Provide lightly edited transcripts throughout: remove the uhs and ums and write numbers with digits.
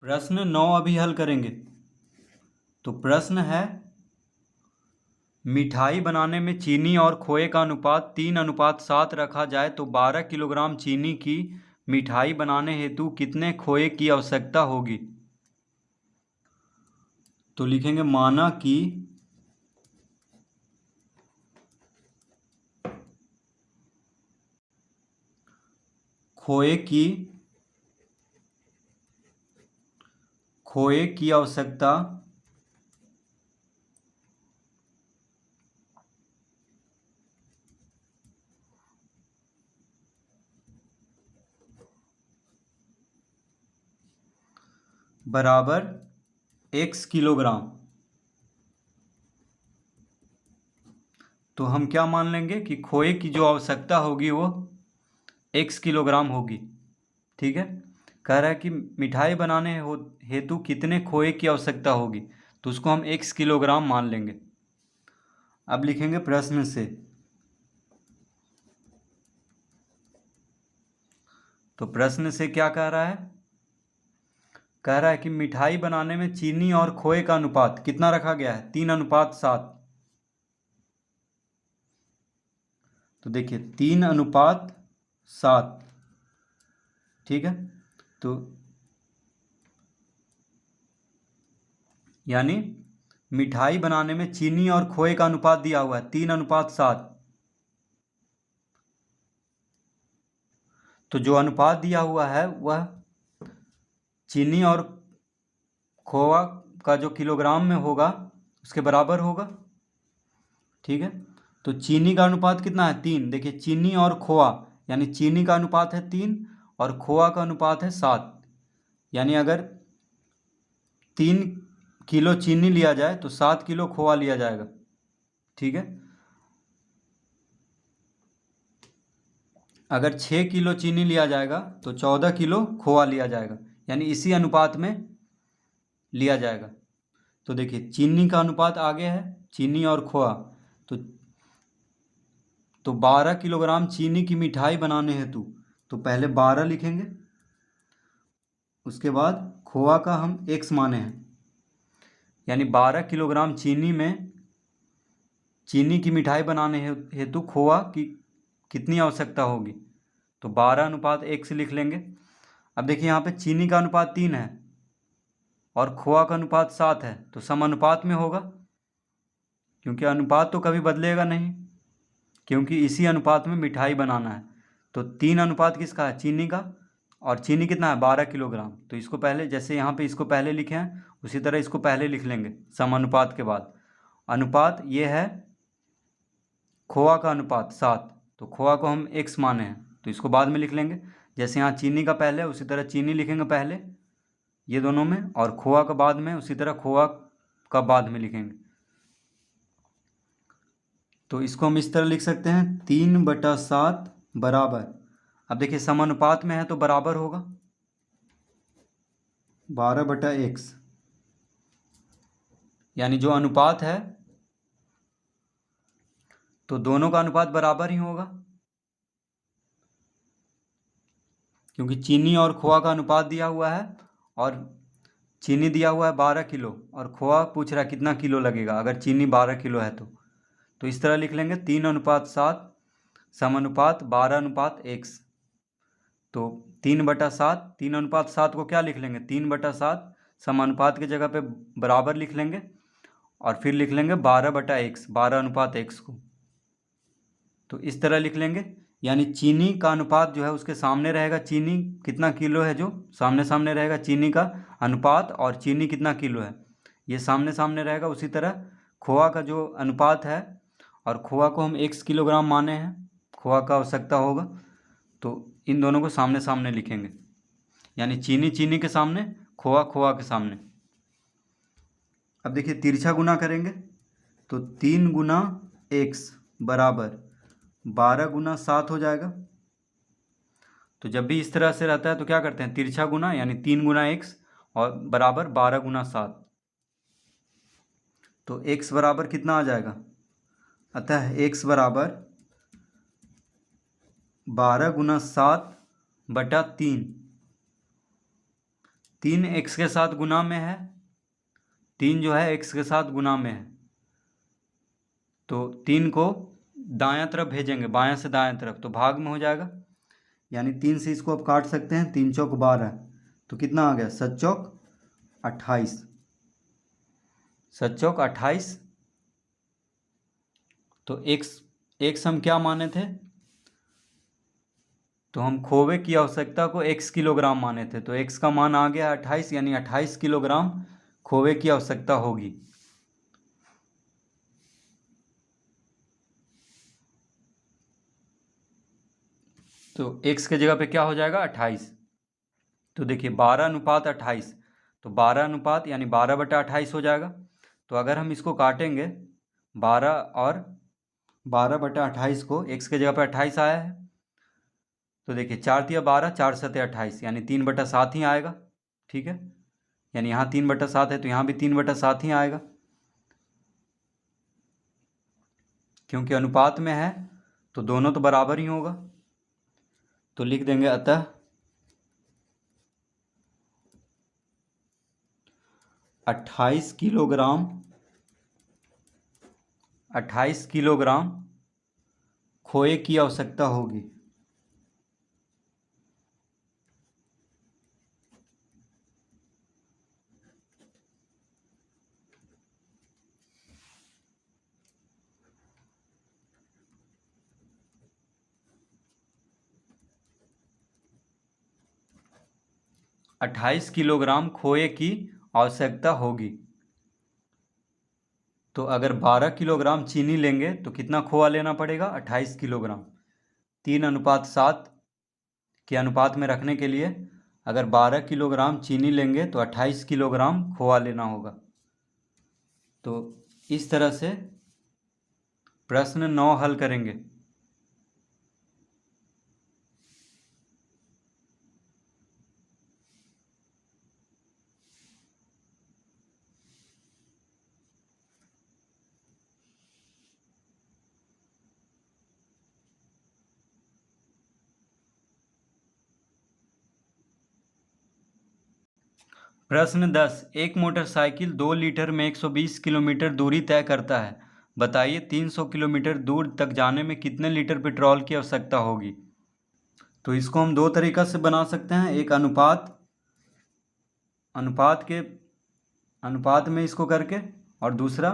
प्रश्न 9 अभी हल करेंगे। तो प्रश्न है, मिठाई बनाने में चीनी और खोए का अनुपात 3:7 रखा जाए तो 12 किलोग्राम चीनी की मिठाई बनाने हेतु कितने खोए की आवश्यकता होगी। तो लिखेंगे माना कि खोए की आवश्यकता 1 किलोग्राम। तो हम क्या मान लेंगे कि खोए की जो आवश्यकता होगी वो 1 किलोग्राम होगी। ठीक है, कह रहा है कि मिठाई बनाने हेतु कितने खोए की आवश्यकता होगी, तो उसको हम 1 किलोग्राम मान लेंगे। अब लिखेंगे प्रश्न से। तो प्रश्न से क्या कह रहा है, कह रहा है कि मिठाई बनाने में चीनी और खोए का अनुपात कितना रखा गया है, 3:7। तो देखिए 3:7। ठीक है, तो यानी मिठाई बनाने में चीनी और खोए का अनुपात दिया हुआ है 3:7। तो जो अनुपात दिया हुआ है वह चीनी और खोआ का जो किलोग्राम में होगा उसके बराबर होगा। ठीक है, तो चीनी का अनुपात कितना है, 3। देखिए चीनी और खोआ, यानी चीनी का अनुपात है 3 और खोआ का अनुपात है 7। यानी अगर 3 किलो चीनी लिया जाए तो 7 किलो खोआ लिया जाएगा। ठीक है, अगर 6 किलो चीनी लिया जाएगा तो 14 किलो खोआ लिया जाएगा, यानी इसी अनुपात में लिया जाएगा। तो देखिए चीनी का अनुपात आगे है, चीनी और खोआ। तो 12 किलोग्राम चीनी की मिठाई बनाने हेतु तो पहले 12 लिखेंगे, उसके बाद खोआ का हम x माने हैं, यानी 12 किलोग्राम चीनी में चीनी की मिठाई बनाने हेतु खोआ की कितनी आवश्यकता होगी, तो 12:1 लिख लेंगे। अब देखिए यहाँ पे चीनी का अनुपात 3 है और खोआ का अनुपात 7 है, तो सम अनुपात में होगा, क्योंकि अनुपात तो कभी बदलेगा नहीं, क्योंकि इसी अनुपात में मिठाई बनाना है। तो 3 अनुपात किसका है, चीनी का, और चीनी कितना है, 12 किलोग्राम। तो इसको पहले, जैसे यहाँ पे इसको पहले लिखे हैं उसी तरह इसको पहले लिख लेंगे समानुपात के बाद। अनुपात ये है खोआ का अनुपात 7, तो खोआ को हम x माने हैं तो इसको बाद में लिख लेंगे। जैसे यहाँ चीनी का पहले उसी तरह चीनी लिखेंगे पहले ये दोनों में, और खोआ का बाद में उसी तरह खोआ का बाद में लिखेंगे। तो इसको हम इस तरह लिख सकते हैं 3/7 बराबर, अब देखिए समानुपात में है तो बराबर होगा 12/x, यानी जो अनुपात है तो दोनों का अनुपात बराबर ही होगा, क्योंकि चीनी और खोआ का अनुपात दिया हुआ है, और चीनी दिया हुआ है 12 किलो और खोआ पूछ रहा है कितना किलो लगेगा अगर चीनी 12 किलो है तो इस तरह लिख लेंगे 3:7 समानुपात 12:x। तो 3/7, 3:7 को क्या लिख लेंगे, 3/7 समानुपात की जगह पे बराबर लिख लेंगे, और फिर लिख लेंगे 12/x, 12:x को। तो इस तरह लिख लेंगे, यानी चीनी का अनुपात जो है उसके सामने रहेगा, चीनी कितना किलो है जो सामने सामने रहेगा, चीनी का अनुपात और चीनी कितना किलो है ये सामने सामने रहेगा। उसी तरह खोआ का जो अनुपात है, और खोआ को हम 1 किलोग्राम माने हैं, खोआ का आवश्यकता होगा, तो इन दोनों को सामने सामने लिखेंगे, यानी चीनी चीनी के सामने, खोआ खोआ के सामने। अब देखिए तिरछा गुना करेंगे तो 3x बराबर 12x हो जाएगा। तो जब भी इस तरह से रहता है तो क्या करते हैं, तिरछा गुना, यानी 3x और बराबर 12x। तो x बराबर कितना आ जाएगा, अतः x बराबर 12x7/3, 3 x के साथ गुना में है, 3 जो है x के साथ गुना में है, तो 3 को दायां तरफ भेजेंगे, बायां से दायां तरफ, तो भाग में हो जाएगा। यानी 3 से इसको आप काट सकते हैं, 3 चौक 12, तो कितना आ गया, 7 चौक 28, 7 चौक 28। तो x हम क्या माने थे, तो हम खोवे की आवश्यकता को x किलोग्राम माने थे, तो x का मान आ गया 28, यानी 28 किलोग्राम खोवे की आवश्यकता होगी। तो x के जगह पे क्या हो जाएगा, 28। तो देखिए 12:28, तो 12 यानी 12/28 हो जाएगा। तो अगर हम इसको काटेंगे 12 और 12/28 को, x के जगह पे 28 आया है, तो देखिए 4 तिया 12, 4 सते 28, यानी 3/7 ही आएगा। ठीक है, यानी यहाँ 3/7 है तो यहाँ भी 3/7 ही आएगा, क्योंकि अनुपात में है तो दोनों तो बराबर ही होगा। तो लिख देंगे अतः 28 किलोग्राम खोए की आवश्यकता होगी। अट्ठाईस किलोग्राम खोए की आवश्यकता होगी। तो अगर 12 किलोग्राम चीनी लेंगे तो कितना खोआ लेना पड़ेगा, 28 किलोग्राम। 3:7 के अनुपात में रखने के लिए अगर 12 किलोग्राम चीनी लेंगे तो 28 किलोग्राम खोआ लेना होगा। तो इस तरह से प्रश्न 9 हल करेंगे। प्रश्न 10, एक मोटरसाइकिल 2 लीटर में 120 किलोमीटर दूरी तय करता है। बताइए 300 किलोमीटर दूर तक जाने में कितने लीटर पेट्रोल की आवश्यकता होगी। तो इसको हम दो तरीक़ा से बना सकते हैं, एक अनुपात में इसको करके, और दूसरा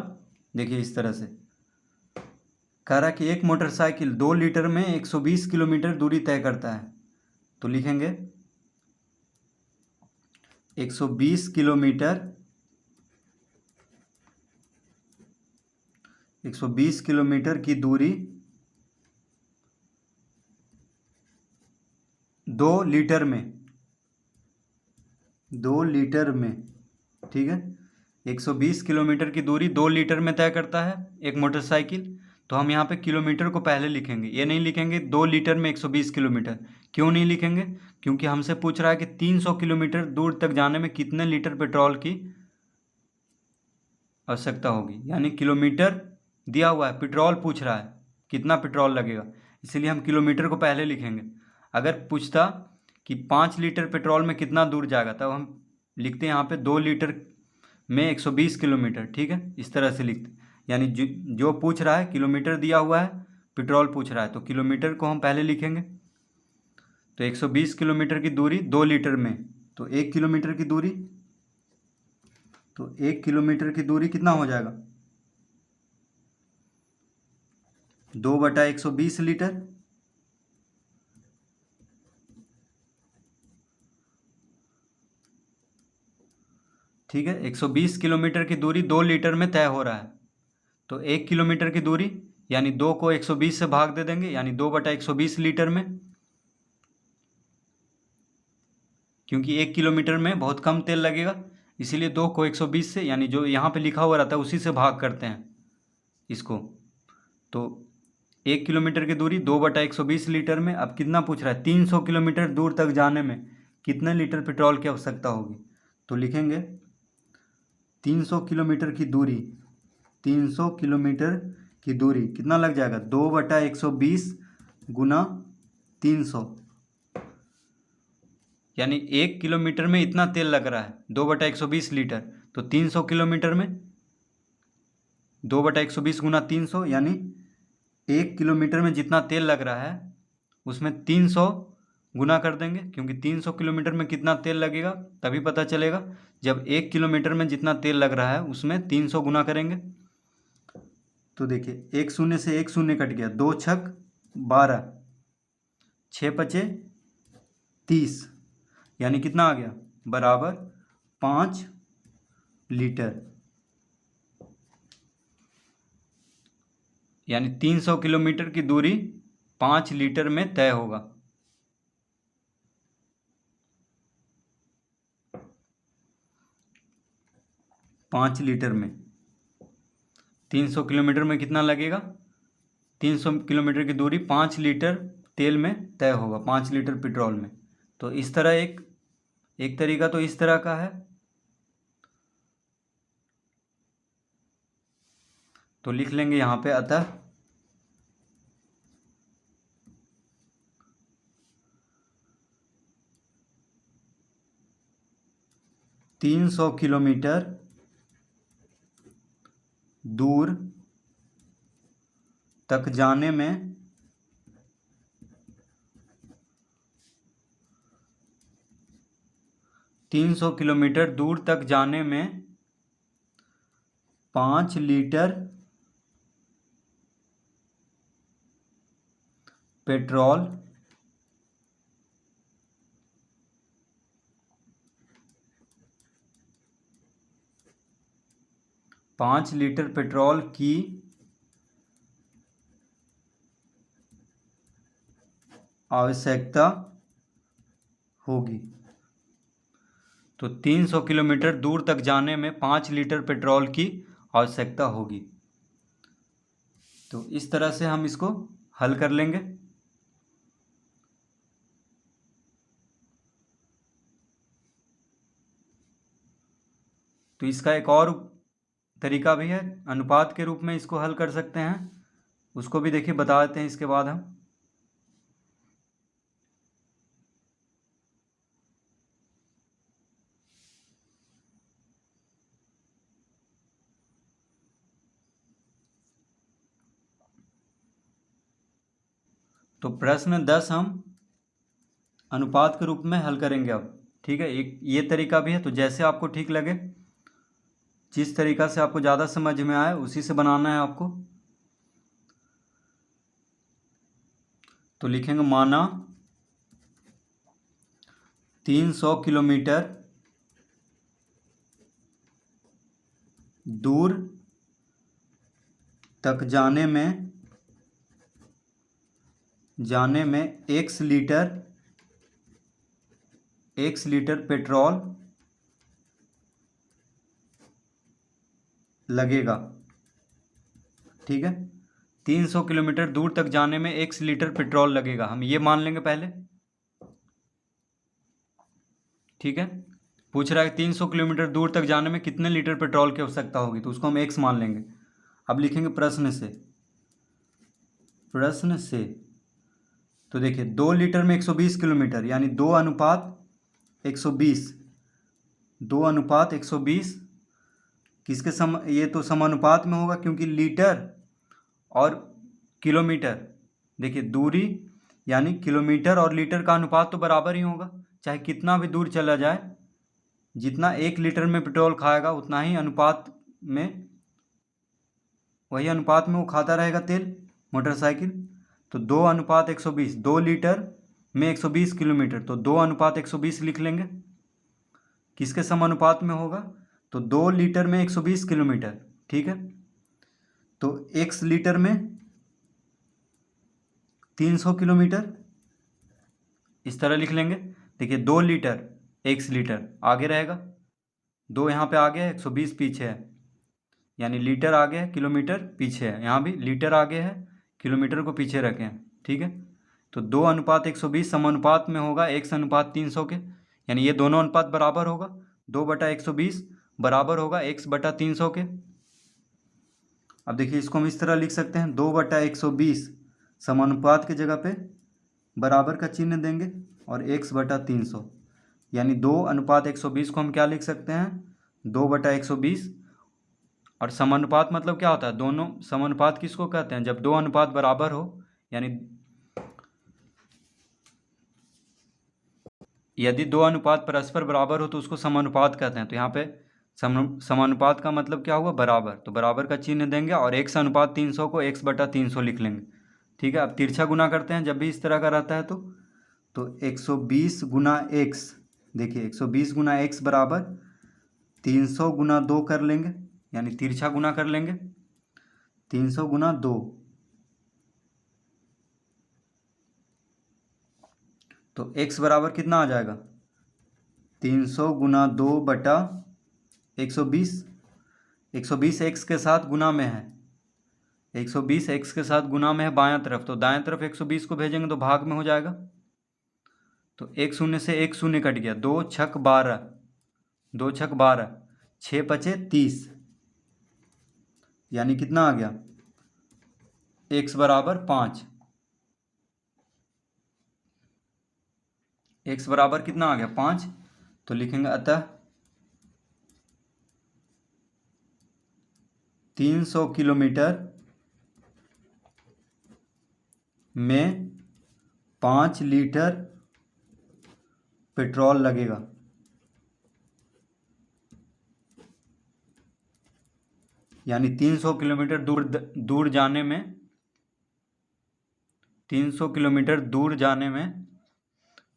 देखिए इस तरह से कह रहा है कि एक मोटरसाइकिल 2 लीटर में 120 किलोमीटर दूरी तय करता है, तो लिखेंगे 120 किलोमीटर की दूरी 2 लीटर में, ठीक है। 120 किलोमीटर की दूरी 2 लीटर में तय करता है एक मोटरसाइकिल। तो हम यहाँ पे किलोमीटर को पहले लिखेंगे, ये नहीं लिखेंगे 2 लीटर में 120 किलोमीटर। क्यों नहीं लिखेंगे, क्योंकि हमसे पूछ रहा है कि 300 किलोमीटर दूर तक जाने में कितने लीटर पेट्रोल की आवश्यकता होगी। यानी किलोमीटर दिया हुआ है, पेट्रोल पूछ रहा है कितना पेट्रोल लगेगा, इसीलिए हम किलोमीटर को पहले लिखेंगे। अगर पूछता कि 5 लीटर पेट्रोल में कितना दूर जाएगा, तब हम लिखते हैं यहाँ पे 2 लीटर में 120 किलोमीटर, ठीक है, इस तरह से लिखते। यानी जो पूछ रहा है किलोमीटर दिया हुआ है, पेट्रोल पूछ रहा है, तो किलोमीटर को हम पहले लिखेंगे। तो 120 किलोमीटर की दूरी 2 लीटर में, तो 1 किलोमीटर की दूरी, तो 1 किलोमीटर की दूरी कितना हो जाएगा, 2/120 लीटर। ठीक है, 120 किलोमीटर की दूरी 2 लीटर में तय हो रहा है, तो 1 किलोमीटर की दूरी यानी 2 को 120 से भाग दे देंगे, यानी 2/120 लीटर में, क्योंकि 1 किलोमीटर में बहुत कम तेल लगेगा, इसीलिए 2 को 120 से, यानी जो यहाँ पे लिखा हुआ रहता है उसी से भाग करते हैं इसको। तो 1 किलोमीटर की दूरी 2/120 लीटर में। अब कितना पूछ रहा है, 300 किलोमीटर दूर तक जाने में कितने लीटर पेट्रोल की आवश्यकता होगी। तो लिखेंगे 300 किलोमीटर की दूरी, 300 किलोमीटर की दूरी कितना लग जाएगा, 2/120 गुना 300, यानी 1 किलोमीटर में इतना तेल लग रहा है 2/120 लीटर, तो 300 किलोमीटर में 2/120 गुना 300, यानी 1 किलोमीटर में जितना तेल लग रहा है उसमें 300 गुना कर देंगे, क्योंकि 300 किलोमीटर में कितना तेल लगेगा तभी पता चलेगा जब 1 किलोमीटर में जितना तेल लग रहा है उसमें 300 गुना करेंगे। तो देखिए 1 शून्य से 1 शून्य कट गया, 2 छक 12, 6 पचे 30, यानी कितना आ गया बराबर 5 लीटर। यानी 300 किलोमीटर की दूरी 5 लीटर में तय होगा। पाँच लीटर में 300 किलोमीटर में कितना लगेगा, 300 किलोमीटर की दूरी 5 लीटर तेल में तय होगा, 5 लीटर पेट्रोल में। तो इस तरह एक तरीका तो इस तरह का है। तो लिख लेंगे यहाँ पे, अतः 300 किलोमीटर दूर तक जाने में 300 किलोमीटर दूर तक जाने में 5 लीटर पेट्रोल की आवश्यकता होगी। तो 300 किलोमीटर दूर तक जाने में 5 लीटर पेट्रोल की आवश्यकता होगी। तो इस तरह से हम इसको हल कर लेंगे। तो इसका एक और तरीका भी है, अनुपात के रूप में इसको हल कर सकते हैं, उसको भी देखिए बता देते हैं इसके बाद हम। तो प्रश्न 10 हम अनुपात के रूप में हल करेंगे अब, ठीक है। एक ये तरीका भी है, तो जैसे आपको ठीक लगे, जिस तरीका से आपको ज़्यादा समझ में आए उसी से बनाना है आपको। तो लिखेंगे माना 300 किलोमीटर दूर तक जाने में x लीटर पेट्रोल लगेगा, ठीक है। 300 किलोमीटर दूर तक जाने में x लीटर पेट्रोल लगेगा, हम ये मान लेंगे पहले, ठीक है। पूछ रहा है 300 किलोमीटर दूर तक जाने में कितने लीटर पेट्रोल की आवश्यकता होगी, तो उसको हम x मान लेंगे। अब लिखेंगे प्रश्न से। तो देखिए 2 लीटर में 120 किलोमीटर, यानी 2:120, 2:120 किसके ये तो समानुपात में होगा, क्योंकि लीटर और किलोमीटर, देखिए दूरी यानी किलोमीटर और लीटर का अनुपात तो बराबर ही होगा, चाहे कितना भी दूर चला जाए, जितना 1 लीटर में पेट्रोल खाएगा उतना ही वही अनुपात में वो खाता रहेगा तेल मोटरसाइकिल। तो 2:120, 2 लीटर में 120 किलोमीटर, तो 2:120 लिख लेंगे। किसके समानुपात में होगा, तो 2 लीटर में 120 किलोमीटर, ठीक है। तो 1 लीटर में 300 किलोमीटर, इस तरह लिख लेंगे। देखिए 2 लीटर 1 लीटर आगे रहेगा, 2 यहाँ पे आगे है, 120 पीछे है, यानी लीटर आगे है किलोमीटर पीछे है, यहाँ भी लीटर आगे है किलोमीटर को पीछे रखें, ठीक है। तो 2:120 समानुपात में होगा x:300 के, यानी ये दोनों अनुपात बराबर होगा, 2/120 बराबर होगा x/300 के। अब देखिए इसको हम इस तरह लिख सकते हैं, 2/120 समानुपात के जगह पे बराबर का चिन्ह देंगे और x/300, यानी 2:120 को हम क्या लिख सकते हैं, 2/120। और समानुपात मतलब क्या होता है, दोनों समानुपात किसको कहते हैं, जब दो अनुपात बराबर हो, यानी यदि दो अनुपात परस्पर बराबर हो तो उसको समानुपात कहते हैं। तो यहाँ पे समानुपात का मतलब क्या हुआ, बराबर। तो बराबर का चिन्ह देंगे और x अनुपात 300 को x/300 लिख लेंगे। ठीक है, अब तिरछा गुना करते हैं जब भी इस तरह का रहता है तो 120 गुना x, देखिए 120 गुना x बराबर 300 गुना 2 कर लेंगे, यानी तिरछा गुना कर लेंगे, 300 गुना 2, तो x बराबर कितना आ जाएगा, 300 गुना 2/120। 120 x के साथ गुना में है, 120 x के साथ गुना में है बायां तरफ, तो दाएं तरफ 120 को भेजेंगे तो भाग में हो जाएगा। तो एक शून्य से एक शून्य कट गया, 2 छक 12, 2 छक 12, 6 पचे 30, यानी कितना आ गया, x बराबर 5। x बराबर कितना आ गया, 5। तो लिखेंगे अतः 300 किलोमीटर में 5 लीटर पेट्रोल लगेगा। यानी 300 किलोमीटर दूर जाने में 300 किलोमीटर दूर जाने में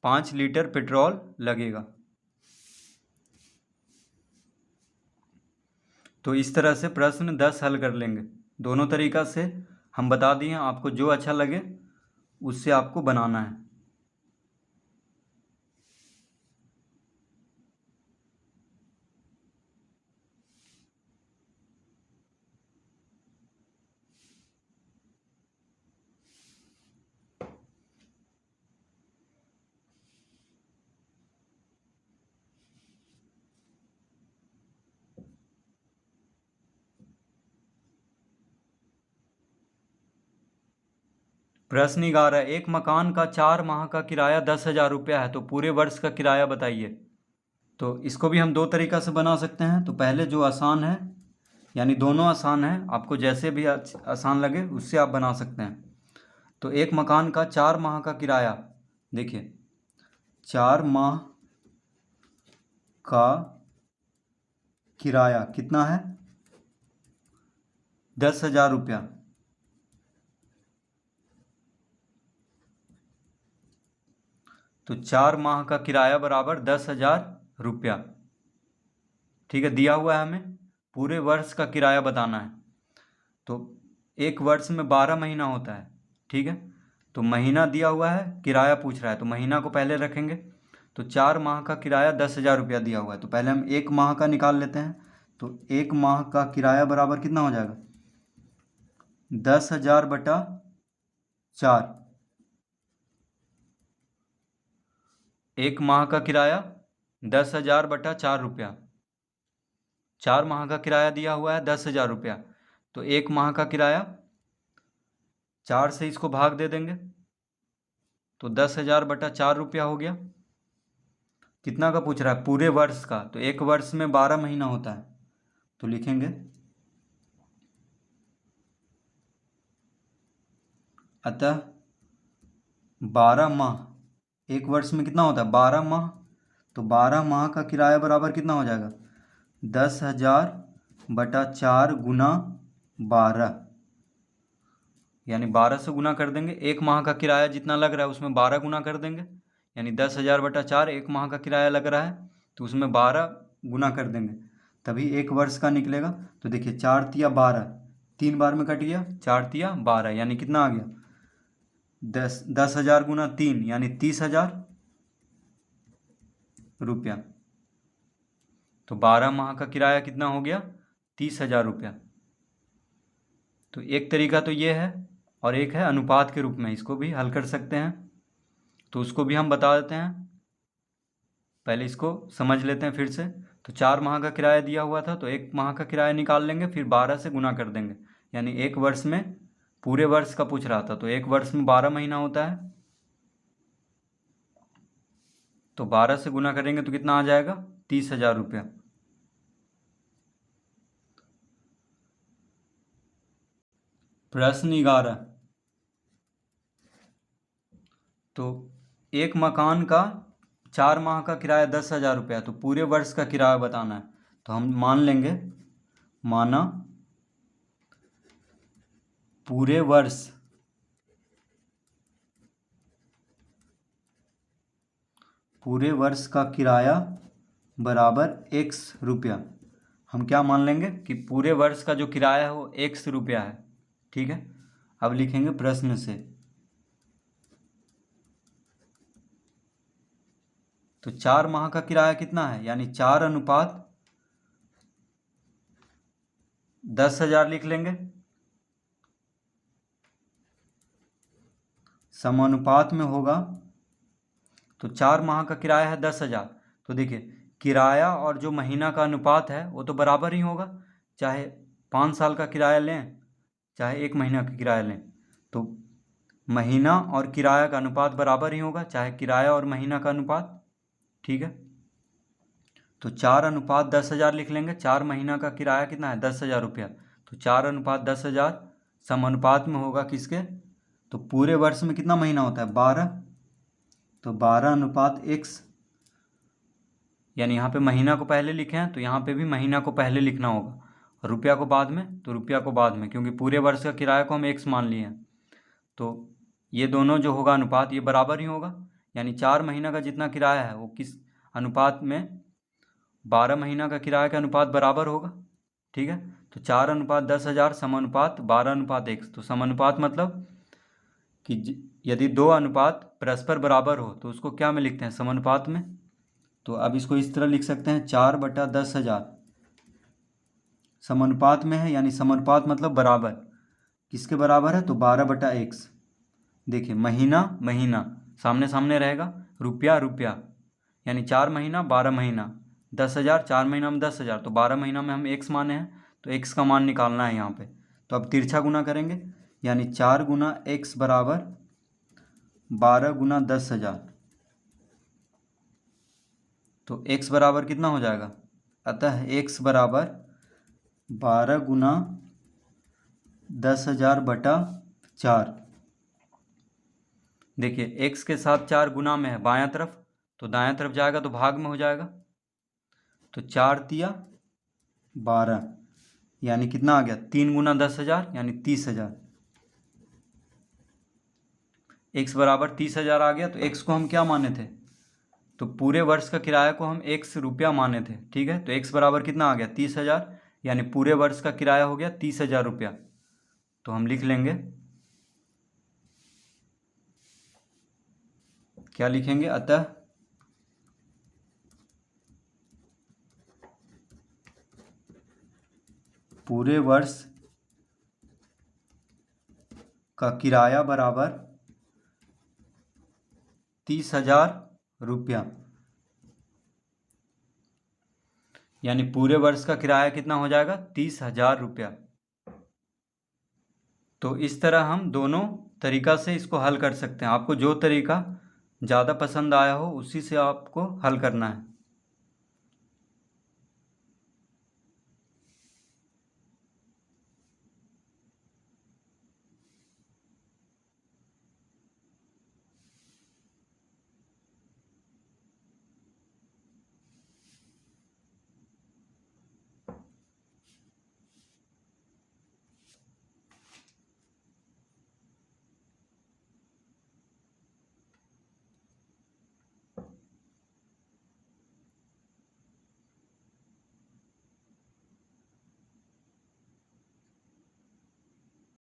5 लीटर पेट्रोल लगेगा। तो इस तरह से प्रश्न 10 हल कर लेंगे। दोनों तरीका से हम बता दिए, आपको जो अच्छा लगे उससे आपको बनाना है। प्रश्न 11, एक मकान का 4 माह का किराया 10,000 रुपया है, तो पूरे वर्ष का किराया बताइए। तो इसको भी हम दो तरीका से बना सकते हैं। तो पहले जो आसान है, यानी दोनों आसान है, आपको जैसे भी आसान लगे उससे आप बना सकते हैं। तो एक मकान का 4 माह का किराया, देखिए 4 माह का किराया कितना है, 10,000 रुपया। तो 4 माह का किराया बराबर 10,000 रुपया। ठीक है, दिया हुआ है हमें पूरे वर्ष का किराया बताना है। तो एक वर्ष में 12 महीना होता है। ठीक है, तो महीना दिया हुआ है, किराया पूछ रहा है, तो महीना को पहले रखेंगे। तो 4 माह का किराया 10,000 रुपया दिया हुआ है, तो पहले हम एक माह का निकाल लेते हैं। तो एक माह का किराया बराबर कितना हो जाएगा, 10,000/4। एक माह का किराया 10,000/4 रुपया। 4 माह का किराया दिया हुआ है 10,000 रुपया, तो एक माह का किराया 4 से इसको भाग दे देंगे, तो 10,000/4 रुपया हो गया। कितना का पूछ रहा है, पूरे वर्ष का। तो एक वर्ष में 12 महीना होता है, तो लिखेंगे अतः 12 माह, एक वर्ष में कितना होता है, 12 माह। तो 12 माह का किराया बराबर कितना हो जाएगा, 10,000/4 गुना 12, यानी 12 से गुना कर देंगे। एक माह का किराया जितना लग रहा है उसमें 12 गुना कर देंगे, यानी 10,000/4 एक माह का किराया लग रहा है, तो उसमें 12 गुना कर देंगे, तभी एक वर्ष का निकलेगा। तो देखिए 4 तिया 12, 3 बार में कट गया, 4 तिया 12, यानी कितना आ गया, 10,000 गुना 3 यानी 30,000 रुपया। तो 12 माह का किराया कितना हो गया, 30,000 रुपया। तो एक तरीका तो ये है, और एक है अनुपात के रूप में, इसको भी हल कर सकते हैं। तो उसको भी हम बता देते हैं, पहले इसको समझ लेते हैं फिर से। तो 4 माह का किराया दिया हुआ था, तो एक माह का किराया निकाल लेंगे, फिर 12 से गुना कर देंगे, यानी एक वर्ष में, पूरे वर्ष का पूछ रहा था, तो एक वर्ष में 12 महीना होता है। तो 12 से गुना करेंगे तो कितना आ जाएगा? 30,000 रुपया। प्रश्न 11, तो एक मकान का 4 माह का किराया 10,000 रुपया, तो पूरे वर्ष का किराया बताना है। तो हम मान लेंगे, माना पूरे वर्ष का किराया बराबर x रुपया। हम क्या मान लेंगे कि पूरे वर्ष का जो किराया है वो x रुपया है। ठीक है, अब लिखेंगे प्रश्न से। तो 4 माह का किराया कितना है, यानी 4:10,000 लिख लेंगे। समानुपात में होगा, तो 4 माह का किराया है 10,000। तो देखिए, किराया और जो महीना का अनुपात है वो तो बराबर ही होगा, चाहे 5 साल का किराया लें चाहे 1 महीना का किराया लें, तो महीना और किराया का अनुपात बराबर ही होगा, चाहे किराया और महीना का अनुपात। ठीक है, तो 4:10,000 लिख लेंगे। 4 महीना का किराया कितना है? 10,000 रुपया। तो 4:10,000 समानुपात में होगा किसके? तो पूरे वर्ष में कितना महीना होता है? 12। तो 12:x, यानी यहाँ पे महीना को पहले लिखे हैं तो यहाँ पे भी महीना को पहले लिखना होगा, और रुपया को बाद में, तो रुपया को बाद में, क्योंकि पूरे वर्ष का किराया को हम x मान लिए हैं। तो ये दोनों जो होगा अनुपात, ये बराबर ही होगा, यानी 4 महीना का जितना किराया है वो किस अनुपात में? 12 महीना का किराया का अनुपात बराबर होगा। ठीक है, तो 4:10,000 समानुपात 12:x। तो समानुपात मतलब कि यदि दो अनुपात परस्पर बराबर हो तो उसको क्या में लिखते हैं? समानुपात में। तो अब इसको इस तरह लिख सकते हैं, 4/10,000 समानुपात में है, यानी समानुपात मतलब बराबर। किसके बराबर है? तो 12/x। देखिए, महीना महीना सामने सामने रहेगा, रुपया रुपया, यानी 4 महीना 12 महीना 10,000, 4 महीना में 10,000, तो 12 महीना में हम x माने हैं, तो x का मान निकालना है यहाँ पे। तो अब तिरछा गुना करेंगे, यानी 4 गुना x बराबर 12 गुना 10,000। तो x बराबर कितना हो जाएगा? अतः x बराबर 12 गुना 10,000/4। देखिए, x के साथ 4 गुना में है बायां तरफ, तो दायां तरफ जाएगा तो भाग में हो जाएगा। तो 4×3=12, यानी कितना आ गया? 3 गुना 10,000, यानी 30,000। x बराबर 30,000 आ गया। तो x को हम क्या माने थे? तो पूरे वर्ष का किराया को हम x रुपया माने थे। ठीक है, तो x बराबर कितना आ गया? 30,000, यानी पूरे वर्ष का किराया हो गया 30,000 रुपया। तो हम लिख लेंगे, क्या लिखेंगे? अतः पूरे वर्ष का किराया बराबर 30,000 रुपया, यानी पूरे वर्ष का किराया कितना हो जाएगा? 30,000 रुपया। तो इस तरह हम दोनों तरीका से इसको हल कर सकते हैं। आपको जो तरीका ज़्यादा पसंद आया हो उसी से आपको हल करना है।